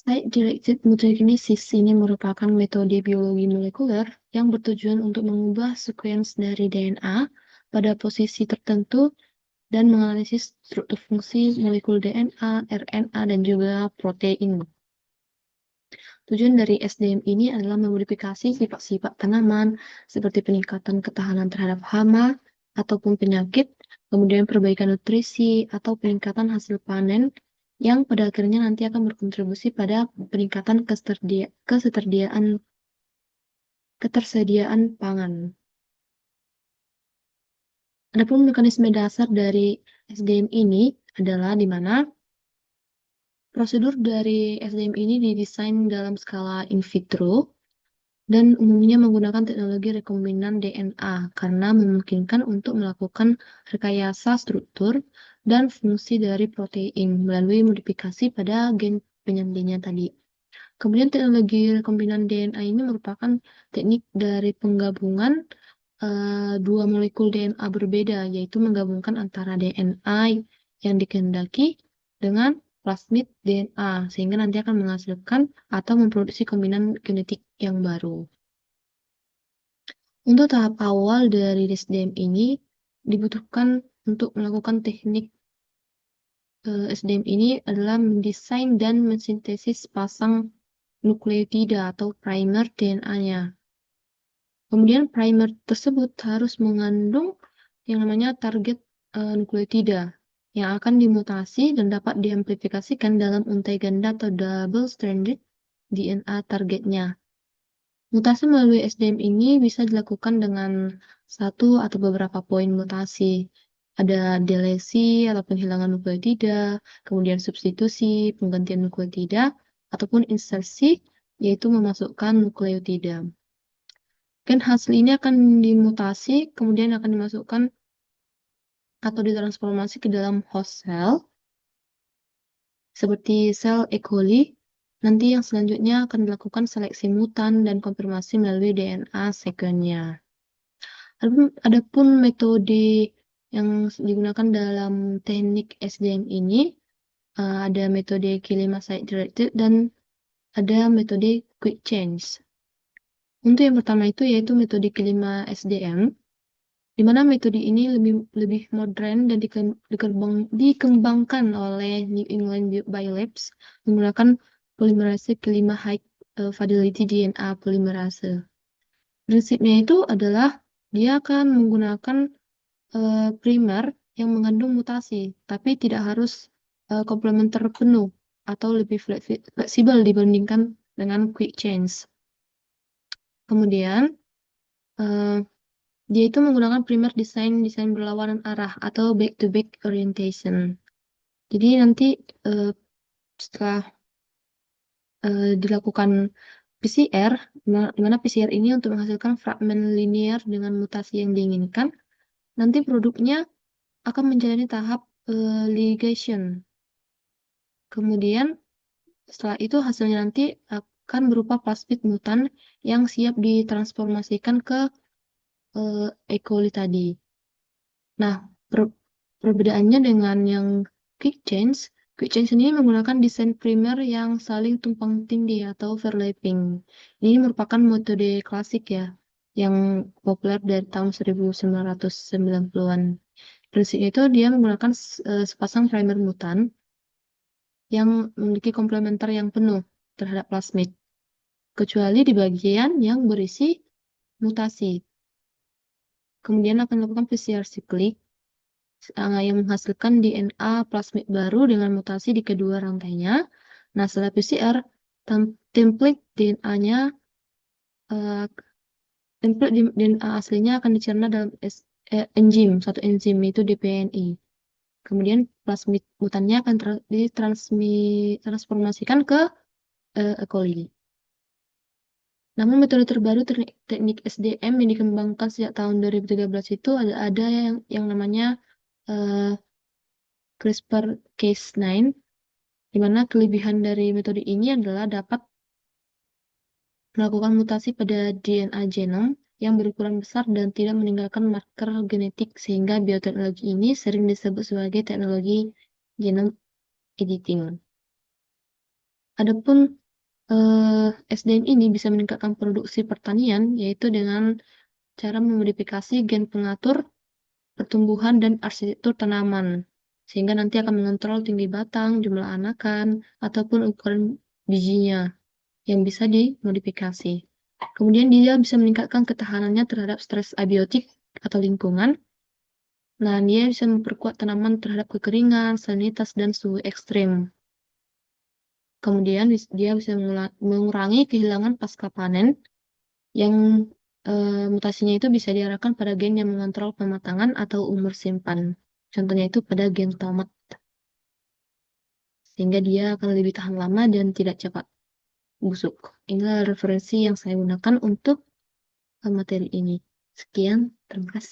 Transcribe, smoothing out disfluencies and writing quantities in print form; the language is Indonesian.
Site-directed mutagenesis ini merupakan metode biologi molekuler yang bertujuan untuk mengubah sekuens dari DNA pada posisi tertentu dan menganalisis struktur fungsi molekul DNA, RNA, dan juga protein. Tujuan dari SDM ini adalah memodifikasi sifat-sifat tanaman seperti peningkatan ketahanan terhadap hama ataupun penyakit, kemudian perbaikan nutrisi atau peningkatan hasil panen yang pada akhirnya nanti akan berkontribusi pada peningkatan ketersediaan pangan. Adapun mekanisme dasar dari SDM ini adalah di mana prosedur dari SDM ini didesain dalam skala in vitro dan umumnya menggunakan teknologi rekombinan DNA karena memungkinkan untuk melakukan rekayasa struktur dan fungsi dari protein melalui modifikasi pada gen penyandinya tadi. Kemudian teknologi rekombinan DNA ini merupakan teknik dari penggabungan dua molekul DNA berbeda, yaitu menggabungkan antara DNA yang dikehendaki dengan plasmid DNA, sehingga nanti akan menghasilkan atau memproduksi kombinan genetik yang baru. Untuk tahap awal dari SDM ini, dibutuhkan untuk melakukan teknik SDM ini adalah mendesain dan mensintesis pasang nukleotida atau primer DNA-nya. Kemudian primer tersebut harus mengandung yang namanya target nukleotida yang akan dimutasi dan dapat diamplifikasikan dalam untai ganda atau double-stranded DNA targetnya. Mutasi melalui SDM ini bisa dilakukan dengan satu atau beberapa poin mutasi. Ada delesi atau penghilangan nukleotida, kemudian substitusi, penggantian nukleotida, ataupun insersi, yaitu memasukkan nukleotida. Gen hasil ini akan dimutasi, kemudian akan dimasukkan atau ditransformasi ke dalam host cell, seperti sel E. coli. Nanti yang selanjutnya akan dilakukan seleksi mutan dan konfirmasi melalui DNA sequence-nya. Adapun metode yang digunakan dalam teknik SDM ini, ada metode Kilima Site Directed dan ada metode Quick Change. Untuk yang pertama itu yaitu metode Kilima SDM, di mana metode ini lebih modern dan dikembangkan oleh New England Biolabs menggunakan polimerase kelima high fidelity DNA polymerase. Prinsipnya itu adalah dia akan menggunakan primer yang mengandung mutasi, tapi tidak harus komplementer penuh atau lebih fleksibel dibandingkan dengan quick change. Kemudian dia itu menggunakan primer desain berlawanan arah atau back-to-back orientation. Jadi nanti setelah dilakukan PCR, di mana PCR ini untuk menghasilkan fragmen linear dengan mutasi yang diinginkan, nanti produknya akan menjalani tahap ligation. Kemudian setelah itu hasilnya nanti akan berupa plasmid mutan yang siap ditransformasikan ke E. coli tadi. Nah, perbedaannya dengan yang quick change ini menggunakan desain primer yang saling tumpang tindih atau overlapping. Ini merupakan metode klasik ya, yang populer dari tahun 1990-an. Prinsipnya itu dia menggunakan sepasang primer mutan yang memiliki komplementer yang penuh terhadap plasmid, kecuali di bagian yang berisi mutasi. Kemudian akan dilakukan PCR siklik yang menghasilkan DNA plasmid baru dengan mutasi di kedua rantainya. Nah, setelah PCR, template DNA-nya, template DNA aslinya akan dicerna dalam satu enzim yaitu DPNI. Kemudian plasmid mutannya akan ditransformasikan ke E. coli. Namun metode terbaru teknik SDM yang dikembangkan sejak tahun 2013 itu ada yang namanya CRISPR-Cas9, di mana kelebihan dari metode ini adalah dapat melakukan mutasi pada DNA genom yang berukuran besar dan tidak meninggalkan marker genetik, sehingga bioteknologi ini sering disebut sebagai teknologi genome editing. Adapun SDM ini bisa meningkatkan produksi pertanian, yaitu dengan cara memodifikasi gen pengatur pertumbuhan dan arsitektur tanaman, sehingga nanti akan mengontrol tinggi batang, jumlah anakan, ataupun ukuran bijinya yang bisa dimodifikasi. Kemudian dia bisa meningkatkan ketahanannya terhadap stres abiotik atau lingkungan. Nah, dia bisa memperkuat tanaman terhadap kekeringan, salinitas, dan suhu ekstrim. Kemudian dia bisa mengurangi kehilangan pasca panen yang mutasinya itu bisa diarahkan pada gen yang mengontrol pematangan atau umur simpan. Contohnya itu pada gen tomat, sehingga dia akan lebih tahan lama dan tidak cepat busuk. Inilah referensi yang saya gunakan untuk materi ini. Sekian, terima kasih.